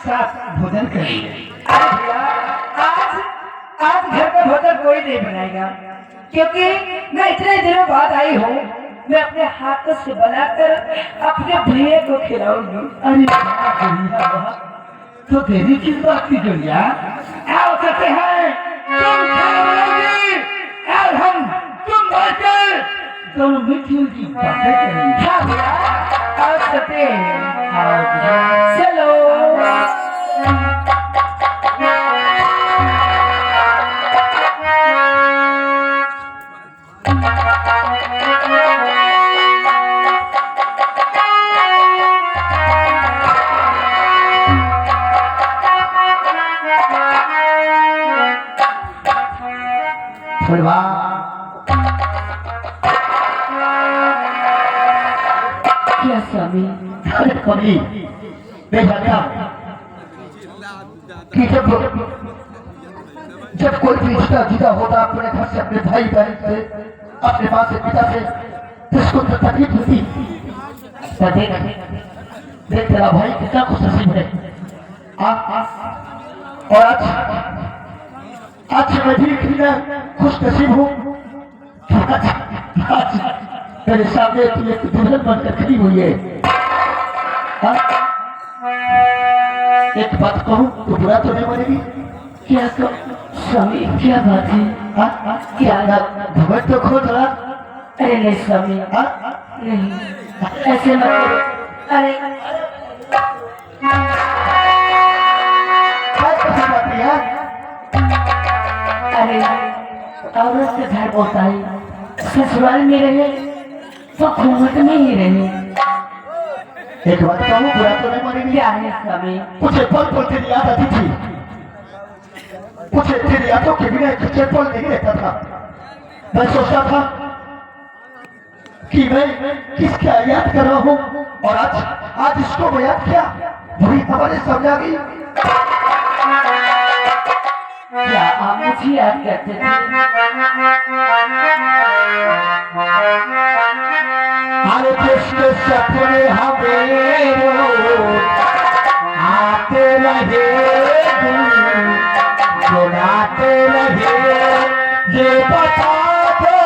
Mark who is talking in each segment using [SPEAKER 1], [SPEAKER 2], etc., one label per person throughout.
[SPEAKER 1] साथ भोजन करेंगे।
[SPEAKER 2] अरे भैया, आज आज घर का भोजन कोई नहीं बनाएगा, क्योंकि मैं इतने दिनों बाद आई हूँ। मैं अपने हाथों से बनाकर अपने भैया को खिलाऊंगी।
[SPEAKER 1] अरे वाह गुड़िया वाह, तो देरी किस बात की गुड़िया?
[SPEAKER 2] आओ कहते हैं तुम खाओगी और हम तुम बैठकर
[SPEAKER 1] दोनों मीठी मीठी बातें करेंगे।
[SPEAKER 2] हाँ भैया, आओ कहते हैं
[SPEAKER 1] आओ गुड़िया।
[SPEAKER 2] चलो।
[SPEAKER 1] फुलवा
[SPEAKER 2] क्या स्वामी?
[SPEAKER 1] अरे कभी देखा क्या कि जब कोई भी रिश्ता जुदा होता अपने घर से, अपने भाई बहन से, अपने माँ से, पिता से, जिसको तो तकलीफ होती, तो देख तेरा भाई कितना खुश नसीब है। और आज मैं भी इतना खुश नसीब हूँ कि आज तेरे सामने तू एक दुल्हन बनकर खड़ी हुई है। एक बात कहूँ तो बुरा तो नहीं मानेगी?
[SPEAKER 2] क्या स्वामी, क्या बात है?
[SPEAKER 1] क्या घमंड तो खो थोड़ा।
[SPEAKER 2] अरे नहीं स्वामी, नहीं, ऐसे मत करो। अरे
[SPEAKER 1] क्या पसंद आती है?
[SPEAKER 2] अरे औरत का धर्म होता है, ससुराल में रहे तो घूमट में ही रहे।
[SPEAKER 1] एक बात कहूँ बुरा तो नहीं मानेगी?
[SPEAKER 2] क्या है स्वामी?
[SPEAKER 1] मुझे पल पल तेरी याद आती थी, मुझे तेरी यादों के बिना एक पल नहीं रहता था। मैं सोचता था कि मैं किसका याद कर रहा हूँ, और आज इसको मैं याद किया, वही हमारे सामने आ गई।
[SPEAKER 2] क्या आप मुझे याद करते थे?
[SPEAKER 1] अरे जिसके सपने हमें आते रहे, सुनाते रहे, ये बता दो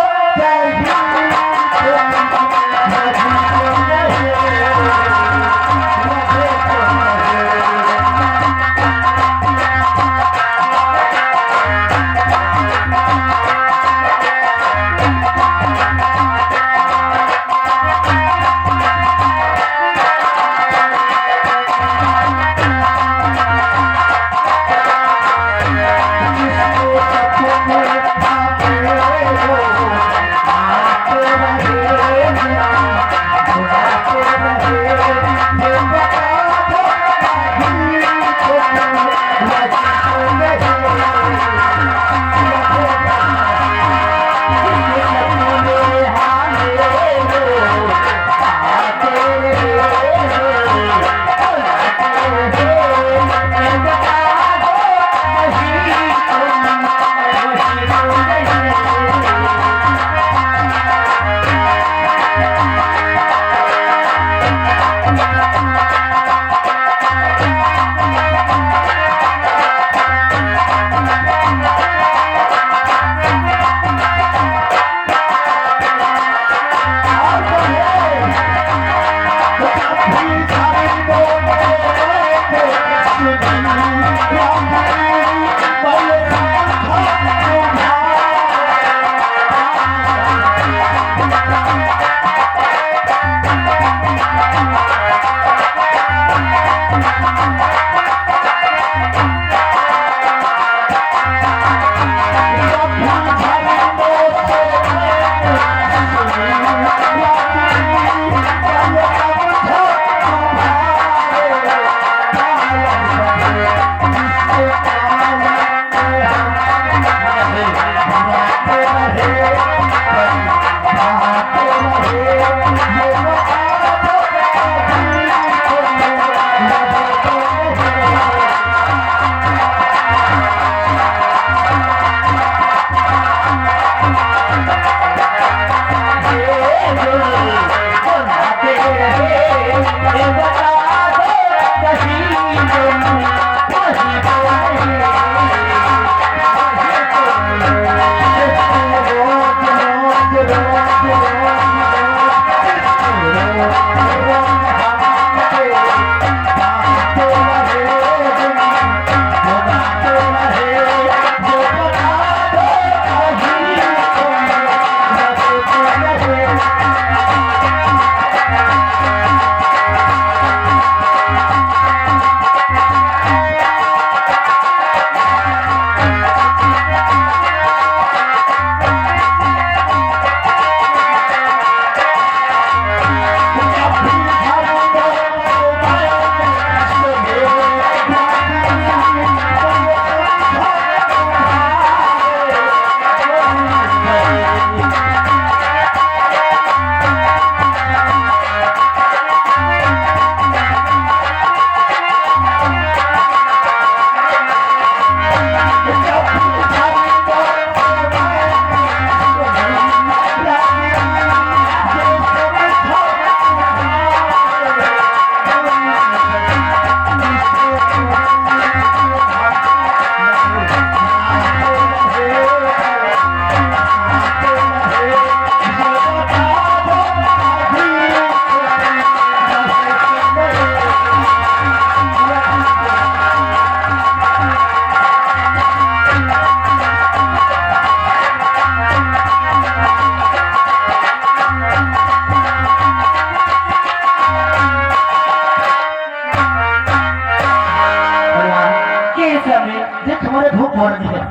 [SPEAKER 2] समय
[SPEAKER 1] देख हमारे भूख बहुत लगी है।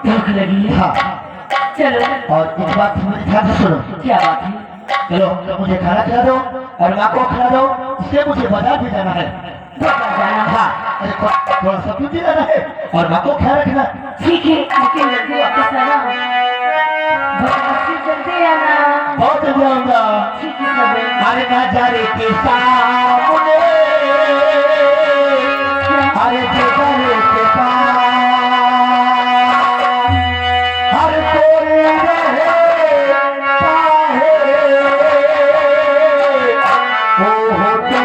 [SPEAKER 2] भूख लगी है।
[SPEAKER 1] हाँ
[SPEAKER 2] चलो।
[SPEAKER 1] और एक बात मेरे ध्यान से सुनो।
[SPEAKER 2] क्या बात है?
[SPEAKER 1] चलो मुझे खाना खिला दो और माँ को खिला दो, इससे मुझे बाजार भी जाना है।
[SPEAKER 2] बाजार जाना?
[SPEAKER 1] हाँ अरे थोड़ा सा भी जाना है और माँ को ख्याल रखना।
[SPEAKER 2] ठीक है लेकिन लड्डू वापस आना, बाजार से जल्दी आना।
[SPEAKER 1] बहुत जल्दी आऊंगा।
[SPEAKER 2] ठीक है सबे।
[SPEAKER 1] अरे नजारे के सामने, अरे नजारे के पास, हर कोई रहे चाहे वो होते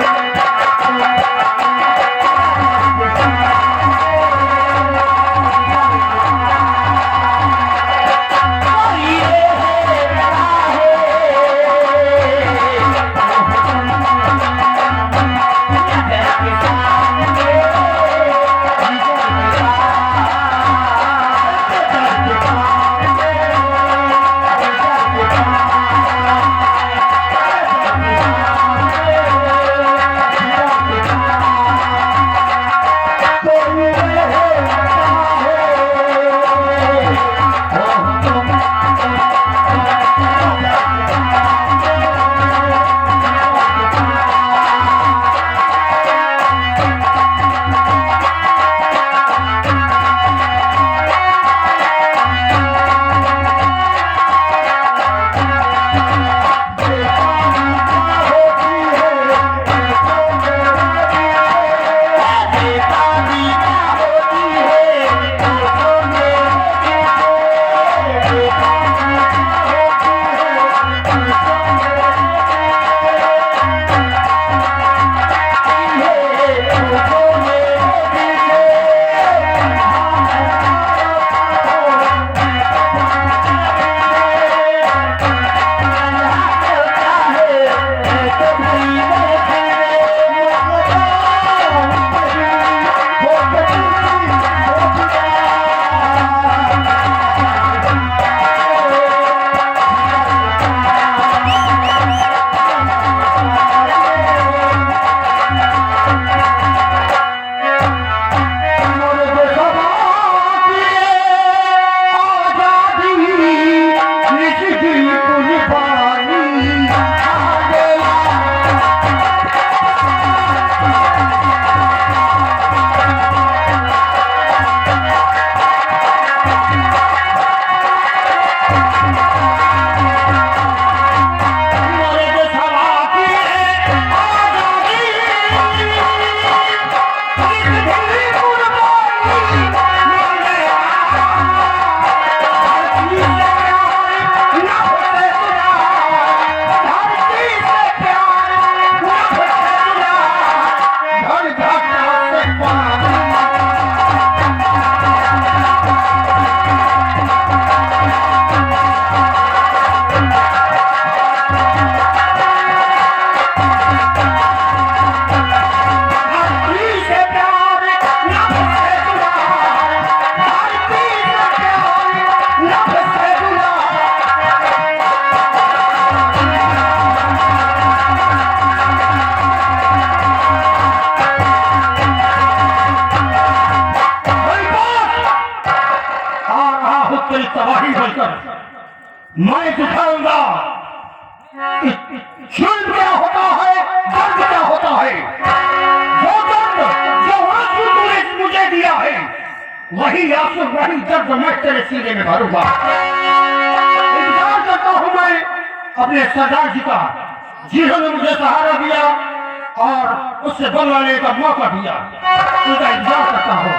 [SPEAKER 1] तबाही बनकर मैं दिखाऊंगा शुल्क क्या होता है, दर्द क्या होता है। वो दर्द जो आंसू तूने मुझे दिया है, वही आंसू वही दर्द मैं तेरे सीने में भरूंगा। इंतजार करता हूं मैं अपने सरदार जी का, जिन्होंने मुझे सहारा दिया और उससे बदला लेने का मौका दिया। उनका इंतजार करता हूं।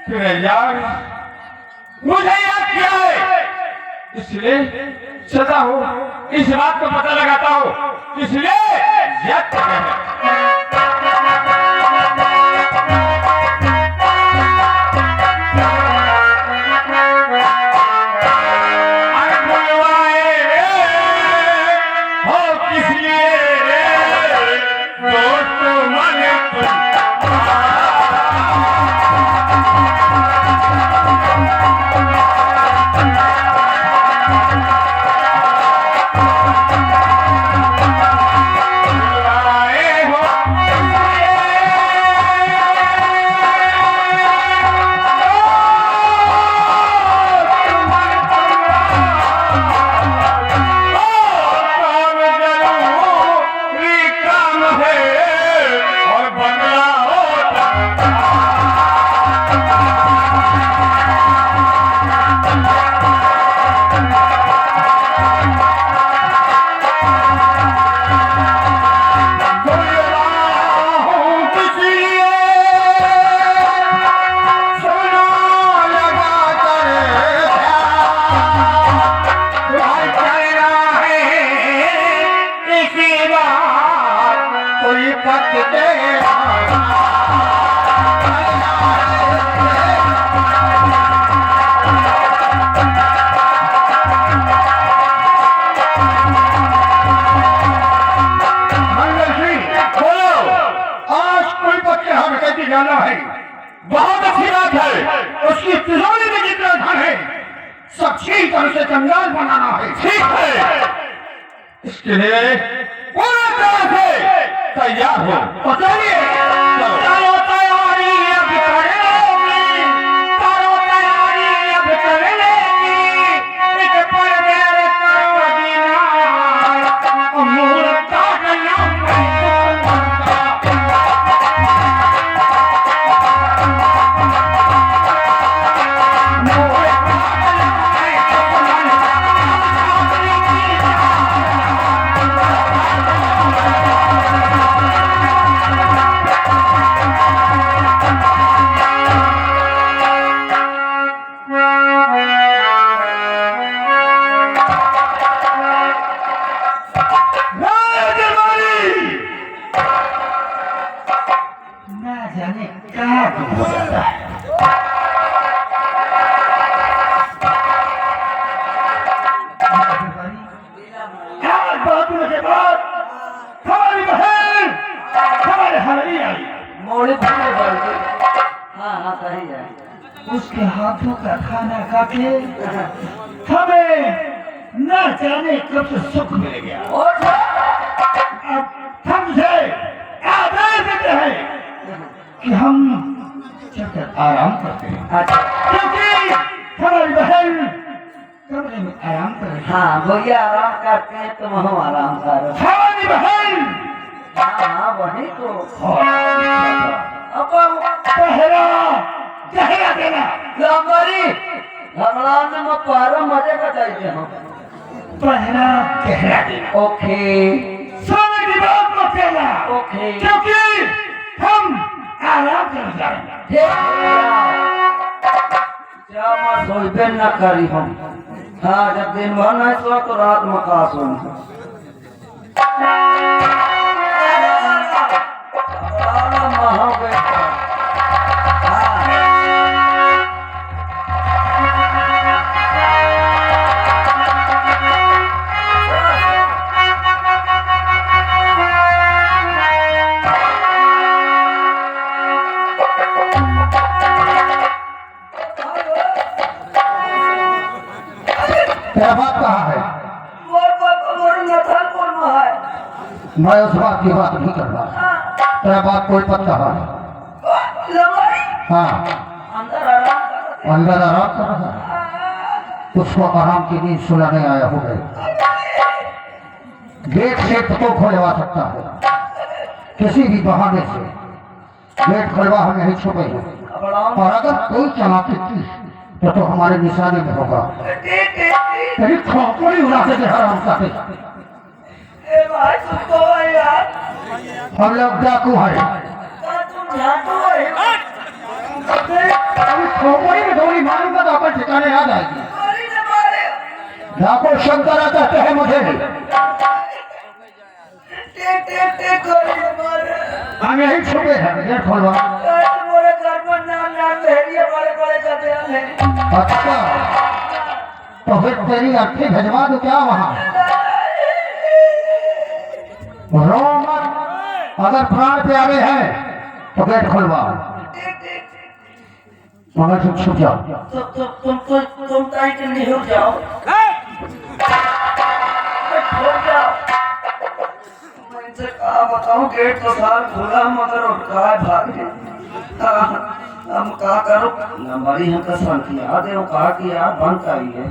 [SPEAKER 1] फिर यार मुझे याद किया है, इसलिए सदा हो इस बात को पता लगाता हूँ, इसलिए याद कर रहे हैं। जाना है, बहुत अच्छी बात है। उसकी तिजोरी में जितना धन है सब ठीक तरह से कंगाल बनाना है, ठीक है। इसके लिए पूरी तरह से तैयार हो। तो चलिए चलो तैयारी अब कर लेगी, करो तैयारी अब कर लेगी, एक पर्दे करो दीना अमूल काटना उसके हाथों का खाना खाके हमें न जाने कब से सुख मिल गया, और अब हमसे आदेश देते हैं कि हम चलकर आराम करते हैं, क्योंकि हमारी बहन कमरे में आराम कर रही है।
[SPEAKER 2] हाँ भैया आराम करते हैं, तुम हम आराम करो।
[SPEAKER 1] हमारी बहन
[SPEAKER 2] हाँ वही तो अब
[SPEAKER 1] पहला गहरा देना
[SPEAKER 2] हमारी भगवान ने पारो मजे बताइए हम
[SPEAKER 1] पहला गहरा देना।
[SPEAKER 2] ओके
[SPEAKER 1] सोने की बात मत कहना,
[SPEAKER 2] ओके
[SPEAKER 1] क्योंकि हम आराम कर जाएंगे।
[SPEAKER 2] क्या मत सोचबे न करी हम। हाँ जब दिन भर नहीं सो तो रात में का सोना।
[SPEAKER 1] तेरा बात कहाँ है? मैं उस बात की बात नहीं कर रहा। तेरा बात कोई पता है? हाँ अंदर आराम कर रहा है, उसको आराम की नींद सुलाने आया हो गए। गेट से तो खोलवा सकता है, किसी भी बहाने से गेट खोलवा हम यही छुपे हैं, और अगर कोई चालाकी की तो हमारे निशाने में होगा। तेरी खोपड़ी उड़ा के हराम करते। हम लोग डाकू हैं, ठाकुर शंकर कहते हैं मुझे
[SPEAKER 2] टेक गोली मार
[SPEAKER 1] हम यही छुपे हैं गेट खोलवा
[SPEAKER 2] मोरे घर पर नाम भेड़िए बड़े करते हैं।
[SPEAKER 1] अच्छा तो फिर तेरी अर्थी भिजवा दो क्या वहाँ रो मत अगर प्राण प्यारे हैं तो गेट खुलवा मगर तुम छुप जाओ
[SPEAKER 2] तुम टाइट नहीं हो जाओ छुप जाओ मैं इनसे कहा बताऊं गेट तो साल खुला मगर उठा भाग गया हम कहा करो हमारी हमका शांति आ दे कहा कि यार बंद करिए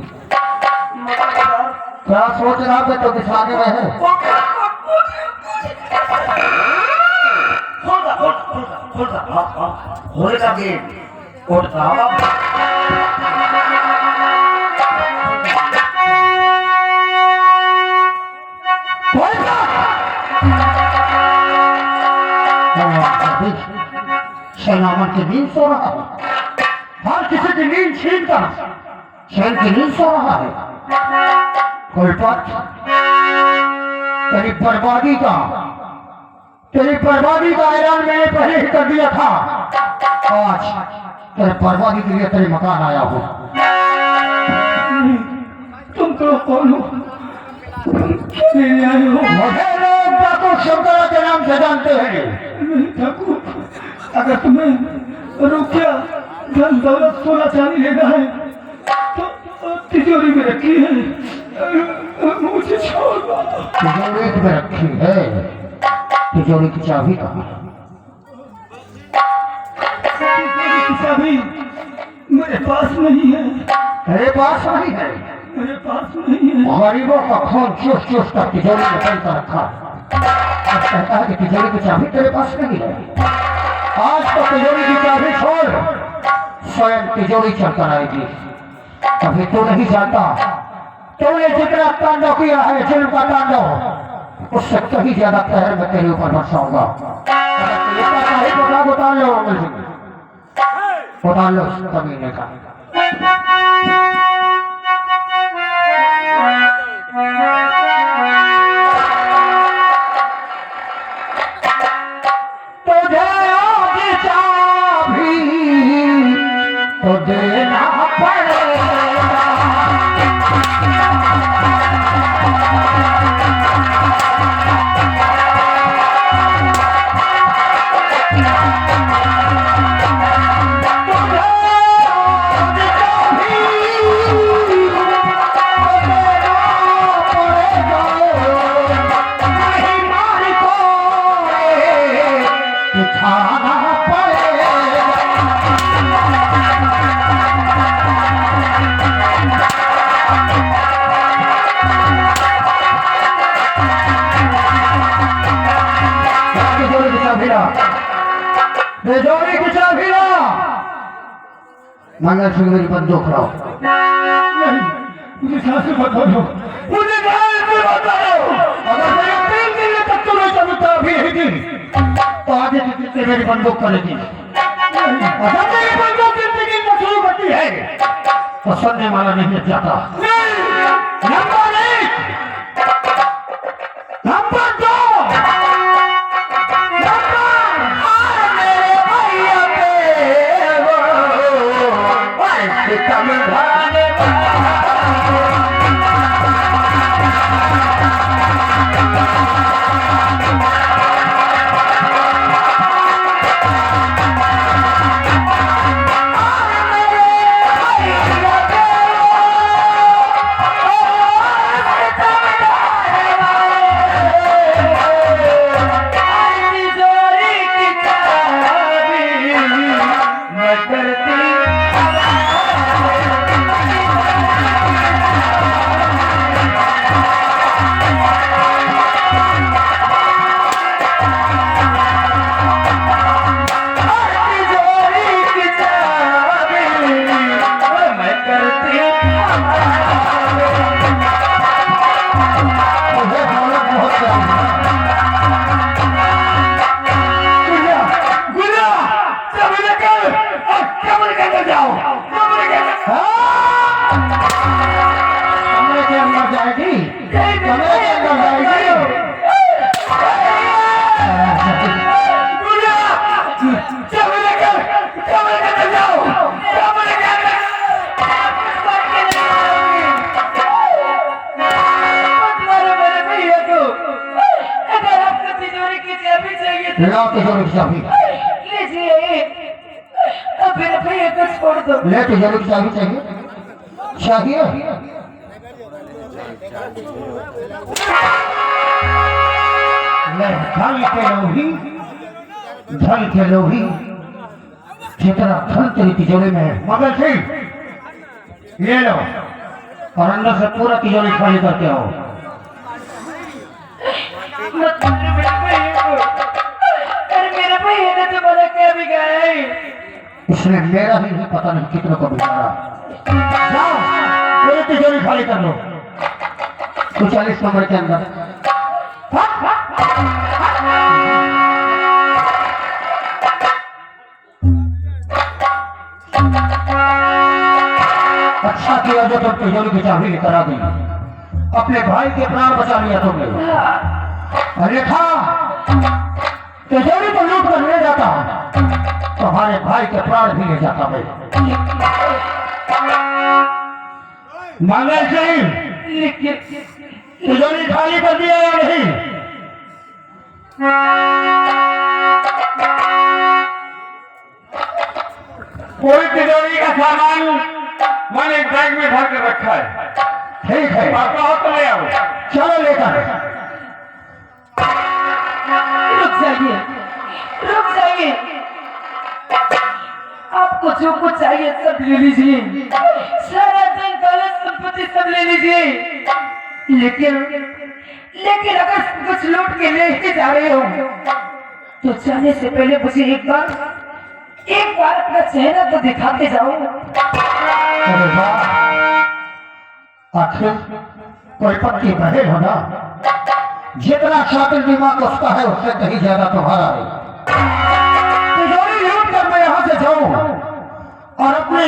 [SPEAKER 1] क्या सोच रहा है तो दिखाने में है
[SPEAKER 2] खोलेगा गेट उठता
[SPEAKER 1] सेनामन की नींद सो रहा है हर किसी की नींद छीन कर शैन की नींद सो रहा है कुलपत तेरी बर्बादी का ऐलान मैंने पहले ही कर दिया था आज तेरे बर्बादी के लिए तेरे मकान आया हूँ
[SPEAKER 2] तुम तो कौन हो
[SPEAKER 1] मुझे लोग ठाकुर शंकर के नाम से जानते हैं
[SPEAKER 2] ठाकुर अगर तुम्हें रुपया धन दौलत सोना चांदी लेना है तो तिजोरी में रखी है मुझे छोड़ दो
[SPEAKER 1] तिजोरी में रखी है तिजोरी की चाबी कहाँ
[SPEAKER 2] तिजोरी की चाबी मेरे पास नहीं है
[SPEAKER 1] तेरे पास नहीं है
[SPEAKER 2] मेरे पास नहीं है
[SPEAKER 1] गरीबों का खून चूस चूस कर तिजोरी में बंद कर रखा अब कहता है कि तिजोरी की चाबी तेरे पास नहीं है आज तो तिजोरी की चाबी छोड़ स्वयं तिजोरी चलकर आएगी अभी तो नहीं जानता तूने जितना तांडव किया है जुल्म का तांडव उससे कहीं ज्यादा कहर मैं तेरे ऊपर बरसाऊंगा उतार लो अमल सिंह उतार लो कमीने का तो देना पड़ेगा तिजोरी की चाबी ला मंगल सिंह मेरी बंदूक लाओ
[SPEAKER 2] मुझे सांस बता दो मुझे बता दो
[SPEAKER 1] अगर मेरे 3 दिन तक तुम्हें चाबी नहीं दी तो आगे से मेरी बंदूक करेगी अगर मेरी बंदूक जिंदगी में शुरू करती है तो सुनने वाला नहीं जाता नंबर 1 नंबर 2 हमने क्या लाओ तिजोरी की चाबी।
[SPEAKER 2] लीजिए, अब मेरे भैया को छोड़ दो।
[SPEAKER 1] ले तिजोरी की चाबी चाहिए? चाहिए? ले धन के लोभी जितना धन तेरी तिजोरी में है, मगर सिंह ये लो और अंदर से पूरा तिजोरी खाली करके आओ।
[SPEAKER 2] मत मारो मेरे भैया को। अरे मेरे भैया ने तुम्हारा क्या बिगाड़ा है?
[SPEAKER 1] इसने मेरा ही नहीं पता नहीं कितनों को बिगाड़ा। जाओ पूरी तिजोरी खाली कर लो। 40 नंबर के अंदर। अच्छा किया जो तुम तिजोरी की चाबी लेकर आ गई। अपने भाई के प्राण बचा लिया तुमने। अरे था तिजोरी को लूट कर ले जाता तुम्हारे भाई के प्राण भी ले जाता भाई। मंगल सिंह तिजोरी खाली कर दिया या नहीं?
[SPEAKER 3] कोई तिजोरी का सामान मैंने एक बैग में भर कर रखा है।
[SPEAKER 1] ठीक है
[SPEAKER 3] आपका हाथ तो ले आओ।
[SPEAKER 1] चलो लेकर।
[SPEAKER 2] रुक जाइए, रुक जाइए। आपको जो कुछ चाहिए सब ले लीजिए, सारा धन दौलत संपत्ति सब ले लीजिए, लेकिन लेकिन अगर कुछ लूट के ले ही जा रहे हो तो जाने से पहले मुझे एक बार अपना चेहरा तो दिखाते जाओ।
[SPEAKER 1] अरे वाह, आखिर कोई पक्की बहन हो ना, जितना शातिर दिमाग उसका है उससे कहीं ज्यादा तुम्हारा है। तिजोरी लूट कर मैं यहाँ से जाऊं और अपने